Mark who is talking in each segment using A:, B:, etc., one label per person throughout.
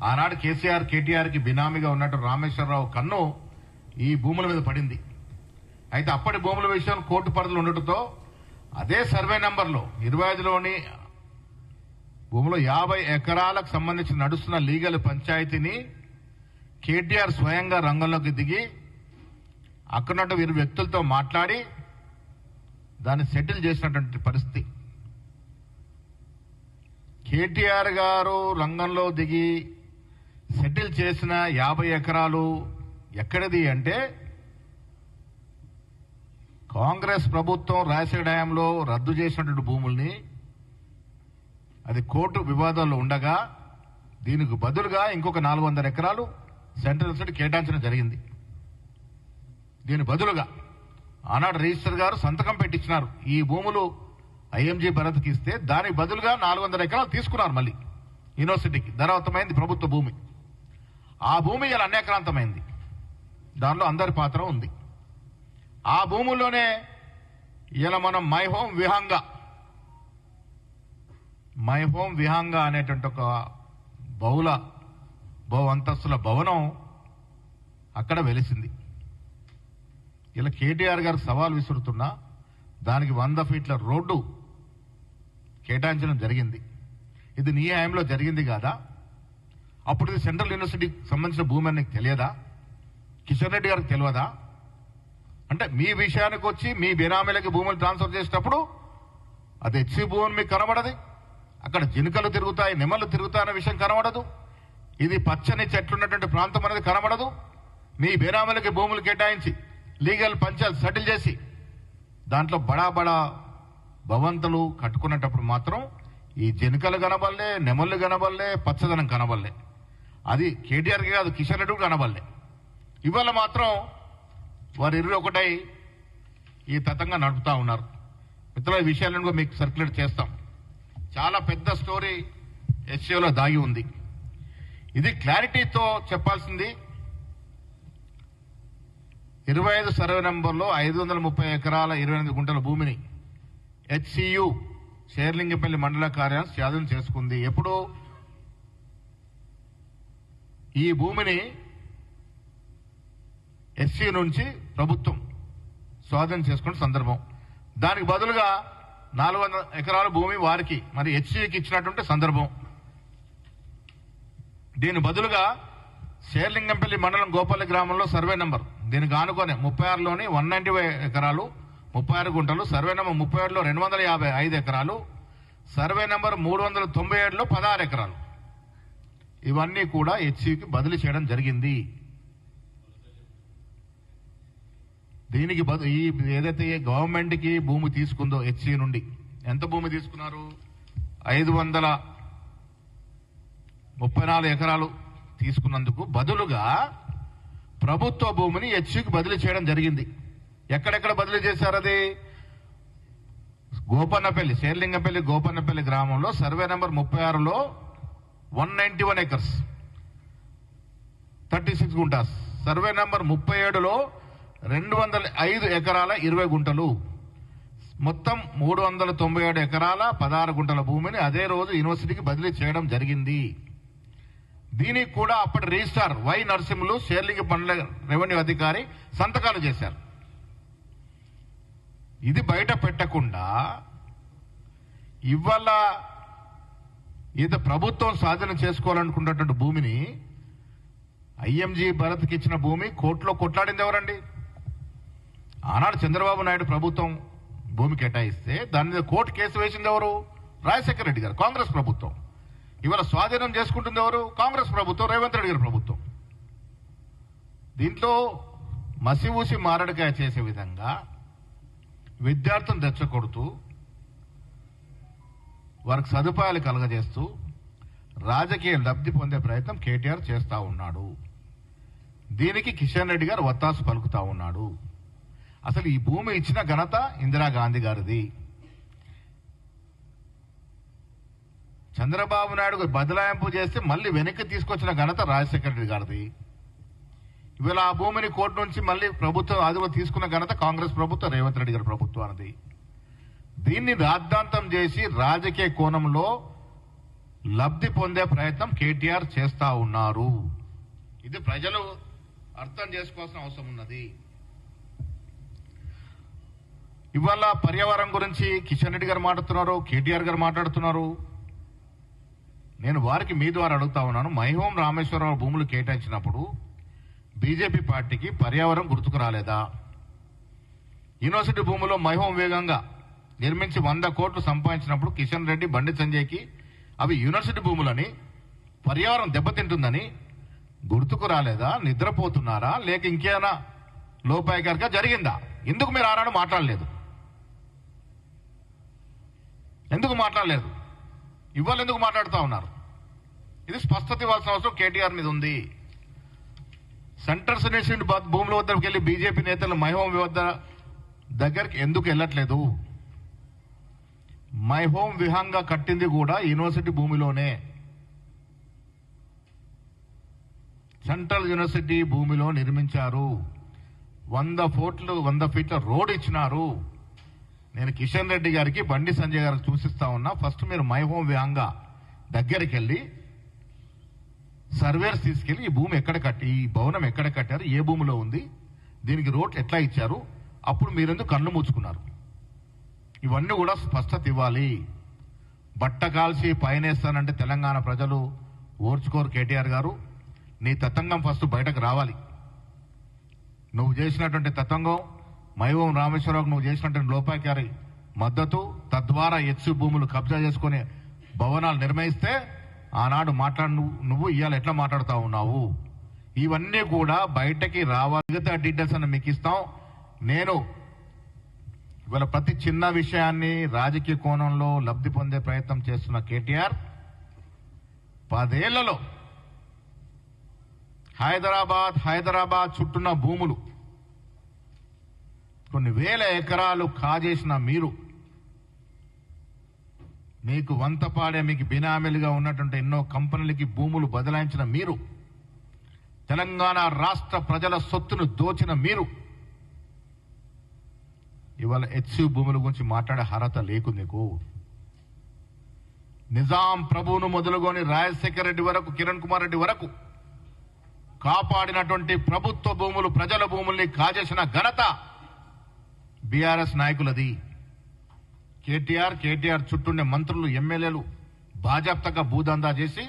A: ఆనాడు కేసీఆర్ కేటీఆర్ కి బినామీగా ఉన్నట్టు రామేశ్వరరావు కన్ను ఈ భూముల మీద పడింది. అయితే అప్పటి భూముల విషయం కోర్టు పరిధిలో ఉండటంతో అదే సర్వే నంబర్లో 25లోని భూమిలో 50 ఎకరాలకు సంబంధించి నడుస్తున్న లీగల్ పంచాయతీని కేటీఆర్ స్వయంగా రంగంలోకి దిగి అక్కడున్న వీరు వ్యక్తులతో మాట్లాడి దాన్ని సెటిల్ చేసినటువంటి పరిస్థితి. కేటీఆర్ గారు రంగంలో దిగి సెటిల్ చేసిన 50 ఎకరాలు ఎక్కడిది అంటే కాంగ్రెస్ ప్రభుత్వం రాజశేఖర హయాంలో రద్దు చేసినటువంటి భూముల్ని, అది కోర్టు వివాదాల్లో ఉండగా దీనికి బదులుగా ఇంకొక 400 ఎకరాలు సెంట్రల్ యూనివర్సిటీ కేటాయించడం జరిగింది. దీని బదులుగా ఆనాడు రిజిస్టర్ గారు సంతకం పెట్టించినారు. ఈ భూములు ఐఎంజీ భరత్కి ఇస్తే దానికి బదులుగా 400 ఎకరాలు తీసుకున్నారు. మళ్ళీ యూనివర్సిటీకి ధనవంతమైంది ప్రభుత్వ భూమి. ఆ భూమి ఇలా అన్యాక్రాంతమైంది. దానిలో అందరి పాత్ర ఉంది. ఆ భూముల్లోనే ఇలా మనం మై హోమ్ విహంగా అనేటువంటి ఒక బహు అంతస్తుల భవనం అక్కడ వెలిసింది. ఇలా కేటీఆర్ గారికి సవాల్ విసురుతున్నా దానికి 100 ఫీట్ల రోడ్డు కేటాయించడం జరిగింది. ఇది నీ హయాంలో జరిగింది కాదా? అప్పుడు ఇది సెంట్రల్ యూనివర్సిటీకి సంబంధించిన భూమి అని నీకు తెలియదా? కిషన్ రెడ్డి గారికి తెలియదా? అంటే మీ విషయానికి వచ్చి మీ బినామీలకి భూములు ట్రాన్స్ఫర్ చేసేటప్పుడు అది హెచ్సి భూమి మీకు కనబడదు. అక్కడ జినుకలు తిరుగుతాయి, నెమళ్ళు తిరుగుతాయనే విషయం కనబడదు. ఇది పచ్చని చెట్లున్నటువంటి ప్రాంతం అనేది కనబడదు. మీ బినామీలకి భూములు కేటాయించి లీగల్ పంచాయతీ సెటిల్ చేసి దాంట్లో బడా భవంతులు కట్టుకునేటప్పుడు మాత్రం ఈ జెనుకలు కనబడలే, నెమళ్ళు కనబడలే, పచ్చదనం కనబడలే. అది కేటీఆర్కి కాదు, కిషన్ రెడ్డి కనబడలే. ఇవాళ మాత్రం వారు 21 ఈ తతంగా నడుపుతా ఉన్నారు. మిత్రుల ఈ విషయాలను కూడా మీకు సర్క్యులేట్ చేస్తాం. చాలా పెద్ద స్టోరీ ఎస్సీలో దాగి ఉంది. ఇది క్లారిటీతో చెప్పాల్సింది. 25 సర్వే నంబర్లో 530 ఎకరాల 28 గుంటల భూమిని హెచ్సియు శేర్లింగపల్లి మండల కార్యాలయం స్వాధీనం చేసుకుంది. ఎప్పుడు ఈ భూమిని ఎస్సీ నుంచి ప్రభుత్వం స్వాధీనం చేసుకున్న సందర్భం, దానికి బదులుగా 400 ఎకరాల భూమి వారికి మరి హెచ్సికి ఇచ్చినటువంటి సందర్భం. దీని బదులుగా శేర్లింగంపల్లి మండలం గోపల్లి గ్రామంలో సర్వే నంబర్ దీనికి ఆనుకొని 36లోని 195 ఎకరాలు 36 గుంటలు, సర్వే నంబర్ 37లో 255 ఎకరాలు, సర్వే నంబర్ 397లో 16 ఎకరాలు ఇవన్నీ కూడా హెచ్సికి బదిలీ చేయడం జరిగింది. దీనికి ఏదైతే గవర్నమెంట్ కి భూమి తీసుకుందో హెచ్సి నుండి ఎంత భూమి తీసుకున్నారు? 534 ఎకరాలు తీసుకున్నందుకు బదులుగా ప్రభుత్వ భూమిని హెచ్సికి బదిలీ చేయడం జరిగింది. ఎక్కడెక్కడ బదిలీ చేశారు? అది గోపన్నపల్లి, శేర్లింగంపల్లి గోపన్నపల్లి గ్రామంలో సర్వే నంబర్ 36లో 191 ఎకర్స్ 36 గుంటాస్, సర్వే నంబర్ 37లో 205 ఎకరాల 20 గుంటలు, మొత్తం 397 ఎకరాల 16 గుంటల భూమిని అదే రోజు యూనివర్సిటీకి బదిలీ చేయడం జరిగింది. దీనికి కూడా అప్పటి రిజిస్ట్రార్ వై నరసింహులు షేర్లింగ మండల రెవెన్యూ అధికారి సంతకాలు చేశారు. ఇది బయట పెట్టకుండా ఇవాళ ఇది ప్రభుత్వం స్వాధీనం చేసుకోవాలనుకున్నటువంటి భూమిని ఐఎంజీ భరత్కి ఇచ్చిన భూమి కోర్టులో కొట్లాడింది ఎవరండి? ఆనాడు చంద్రబాబు నాయుడు ప్రభుత్వం భూమి కేటాయిస్తే దాని మీద కోర్టు కేసు వేసింది ఎవరు? రాజశేఖర రెడ్డి గారు, కాంగ్రెస్ ప్రభుత్వం. ఇవాళ స్వాధీనం చేసుకుంటుంది ఎవరు? కాంగ్రెస్ ప్రభుత్వం, రేవంత్ రెడ్డి గారి ప్రభుత్వం. దీంట్లో మసివూసి మారడికాయ చేసే విధంగా విద్యార్థులను రెచ్చగొడుతూ వారికి సదుపాయాలు కలగజేస్తూ రాజకీయ లబ్ధి పొందే ప్రయత్నం కేటీఆర్ చేస్తా ఉన్నాడు. దీనికి కిషన్ రెడ్డి గారు వత్తాసు పలుకుతా ఉన్నాడు. అసలు ఈ భూమి ఇచ్చిన ఘనత ఇందిరాగాంధీ గారిది. చంద్రబాబు నాయుడు బదలాయింపు చేస్తే మళ్ళీ వెనక్కి తీసుకొచ్చిన ఘనత రాజశేఖర రెడ్డి గారిది. ఇవాళ ఆ భూమిని కోర్టు నుంచి మళ్ళీ ప్రభుత్వం అదుపు తీసుకున్న ఘనత కాంగ్రెస్ ప్రభుత్వం, రేవంత్ రెడ్డి గారి ప్రభుత్వానికి. దీన్ని రాద్ధాంతం చేసి రాజకీయ కోణంలో లబ్ధి పొందే ప్రయత్నం కేటీఆర్ చేస్తా ఉన్నారు. ఇది ప్రజలు అర్థం చేసుకోవాల్సిన అవసరం ఉన్నది. ఇవాళ పర్యావరణం గురించి కిషన్ రెడ్డి గారు మాట్లాడుతున్నారు, కేటీఆర్ గారు మాట్లాడుతున్నారు. నేను వారికి మీ ద్వారా అడుగుతా ఉన్నాను, మైహోం రామేశ్వరరావు భూములు కేటాయించినప్పుడు బీజేపీ పార్టీకి పర్యావరణం గుర్తుకు రాలేదా? యూనివర్సిటీ భూములో మైహోం వేగంగా నిర్మించి 100 కోట్లు సంపాదించినప్పుడు కిషన్ రెడ్డి, బండి సంజయ్కి అవి యూనివర్సిటీ భూములని, పర్యావరణం దెబ్బతింటుందని గుర్తుకు రాలేదా? నిద్రపోతున్నారా లేక ఇంకేమైనా లోపాయకారిగా జరిగిందా? ఎందుకు మీరు ఆనాడు మాట్లాడలేదు? ఎందుకు మాట్లాడలేదు? ఇవాళ ఎందుకు మాట్లాడుతూ ఉన్నారు? ఇది స్పష్టత ఇవ్వాల్సిన అవసరం కేటీఆర్ మీద ఉంది. సెంట్రల్ యూనివర్సిటీ భూముల వద్దకు వెళ్ళి బీజేపీ నేతలు మైహోం వద్ద దగ్గరికి ఎందుకు వెళ్ళట్లేదు? మైహోం విహంగా కట్టింది కూడా యూనివర్సిటీ భూమిలోనే. సెంట్రల్ యూనివర్సిటీ భూమిలో నిర్మించారు. 100 ఫీట్ల రోడ్ ఇచ్చినారు. నేను కిషన్ రెడ్డి గారికి, బండి సంజయ్ గారికి చూసిస్తా ఉన్నా. ఫస్ట్ మీరు మైహోం విహంగా దగ్గరికి వెళ్ళి సర్వేర్స్ తీసుకెళ్లి ఈ భూమి ఎక్కడ కట్టి, ఈ భవనం ఎక్కడ కట్టారు, ఏ భూమిలో ఉంది, దీనికి రోడ్ ఎట్లా ఇచ్చారు, అప్పుడు మీరెందుకు కళ్ళు మూసుకున్నారు? ఇవన్నీ కూడా స్పష్టత ఇవ్వాలి. బట్ట కాల్చి పైనేస్తానంటే తెలంగాణ ప్రజలు ఓర్చుకోరు. కేటీఆర్ గారు, నీ తతంగం ఫస్ట్ బయటకు రావాలి. నువ్వు చేసినటువంటి తతంగం, మైహోం రామేశ్వరరావుకు నువ్వు చేసినటువంటి లోపాయకారి మద్దతు, తద్వారా హెచ్చు భూములు కబ్జా చేసుకుని భవనాలు నిర్మిస్తే ఆనాడు నువ్వు ఇవాళ ఎట్లా మాట్లాడుతూ ఉన్నావు? ఇవన్నీ కూడా బయటకి రావాలి. మిగతా డీటెయిల్స్ అని మీకు ఇస్తాం. నేను ఇవాళ ప్రతి చిన్న విషయాన్ని రాజకీయ కోణంలో లబ్ధి పొందే ప్రయత్నం చేస్తున్న కేటీఆర్ 10 ఏళ్లలో హైదరాబాద్ చుట్టూన్న భూములు కొన్ని వేల ఎకరాలు కాజేసిన మీరు, మీకు వంతపాడే, మీకు బినామీలుగా ఉన్నటువంటి ఎన్నో కంపెనీలకి భూములు బదలాయించిన మీరు, తెలంగాణ రాష్ట్ర ప్రజల సొత్తును దోచిన మీరు ఇవాళ హెచ్సి భూముల గురించి మాట్లాడే అర్హత లేకు నీకు. నిజాం ప్రభువును మొదలుకొని రాజశేఖర రెడ్డి వరకు, కిరణ్ కుమార్ రెడ్డి వరకు కాపాడినటువంటి ప్రభుత్వ భూములు, ప్రజల భూముల్ని కాజేసిన ఘనత బీఆర్ఎస్ నాయకులది. కేటీఆర్ చుట్టూండే మంత్రులు, ఎమ్మెల్యేలు బాజాప్తగా భూదందా చేసి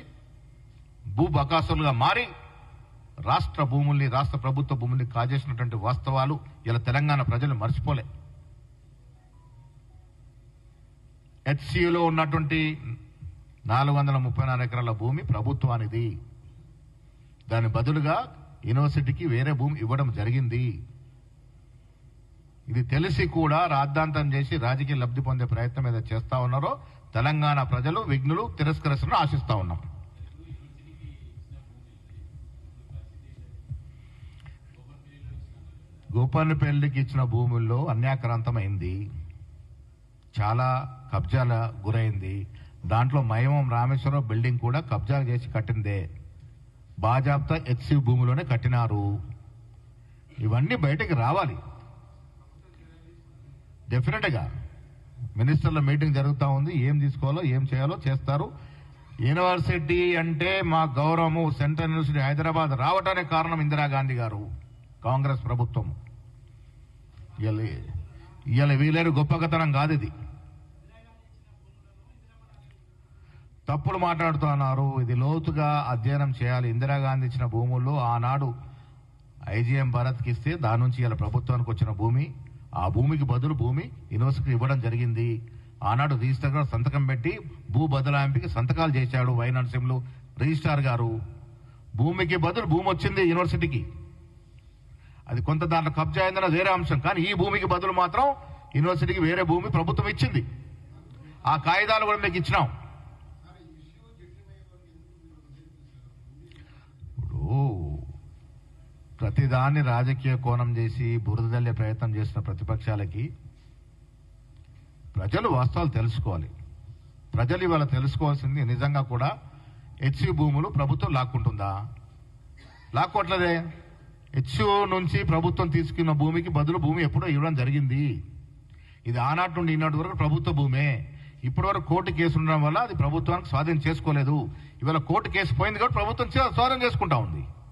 A: భూ బకాసులుగా మారి రాష్ట్ర భూముల్ని, రాష్ట్ర ప్రభుత్వ భూముల్ని కాజేసినటువంటి వాస్తవాలు ఇలా తెలంగాణ ప్రజలు మర్చిపోలే. హెచ్సిలో ఉన్నటువంటి 434 ఎకరాల భూమి ప్రభుత్వానిది. దాని బదులుగా యూనివర్సిటీకి వేరే భూమి ఇవ్వడం జరిగింది. ఇది తెలిసి కూడా రాద్ధాంతం చేసి రాజకీయ లబ్ధి పొందే ప్రయత్నం ఏదో చేస్తా ఉన్నారో తెలంగాణ ప్రజలు, విఘ్నులు తిరస్కరిస్తున్న ఆశిస్తా ఉన్నాం. గోపన్నపల్లికి ఇచ్చిన భూముల్లో అన్యాక్రాంతమైంది, చాలా కబ్జాల గురైంది. దాంట్లో మైహోం రామేశ్వరరావు బిల్డింగ్ కూడా కబ్జా చేసి కట్టిందే. బాజాబ్తా హెచ్సి భూమిలోనే కట్టినారు. ఇవన్నీ బయటకు రావాలి. డెఫినెట్గా మినిస్టర్ల మీటింగ్ జరుగుతూ ఉంది. ఏం తీసుకోవాలో, ఏం చేయాలో చేస్తారు. యూనివర్సిటీ అంటే మా గౌరవము. సెంట్రల్ యూనివర్సిటీ హైదరాబాద్ రావడానికి కారణం ఇందిరాగాంధీ గారు, కాంగ్రెస్ ప్రభుత్వం. ఇవాళ వీలేరు గొప్పగతనం కాదు. ఇది తప్పులు మాట్లాడుతున్నారు. ఇది లోతుగా అధ్యయనం చేయాలి. ఇందిరాగాంధీ ఇచ్చిన భూముల్లో ఆనాడు ఐజీఎం భారత్కి ఇస్తే దాని నుంచి ఇలా ప్రభుత్వానికి వచ్చిన భూమి, ఆ భూమికి బదులు భూమి యూనివర్సిటీకి ఇవ్వడం జరిగింది. ఆనాడు రిజిస్టర్ గారు సంతకం పెట్టి భూ బదలాయింపుకి సంతకాలు చేశాడు వై నరసింహులు రిజిస్ట్రార్ గారు. భూమికి బదులు భూమి వచ్చింది యూనివర్సిటీకి. అది కొంత దాంట్లో కబ్జా అయిందన్న వేరే అంశం. కానీ ఈ భూమికి బదులు మాత్రం యూనివర్సిటీకి వేరే భూమి ప్రభుత్వం ఇచ్చింది. ఆ కాగితాలు కూడా మీకు ఇచ్చినాం. ప్రతిదాన్ని రాజకీయ కోణం చేసి బురదల్లే ప్రయత్నం చేసిన ప్రతిపక్షాలకి ప్రజలు వాస్తవాలు తెలుసుకోవాలి. ప్రజలు ఇవాళ తెలుసుకోవాల్సింది నిజంగా కూడా హెచ్సి భూములు ప్రభుత్వం లాక్కుంటుందా? లాక్కోవట్లేదే. హెచ్సి నుంచి ప్రభుత్వం తీసుకున్న భూమికి బదులు భూమి ఎప్పుడో ఇవ్వడం జరిగింది. ఇది ఆనాటి నుండి ఈనాటి వరకు ప్రభుత్వ భూమే. ఇప్పటి వరకు కోర్టు కేసు ఉండడం వల్ల అది ప్రభుత్వానికి స్వాధీనం చేసుకోలేదు. ఇవాళ కోర్టు కేసు పోయింది కాబట్టి ప్రభుత్వం స్వాధీనం చేసుకుంటా ఉంది.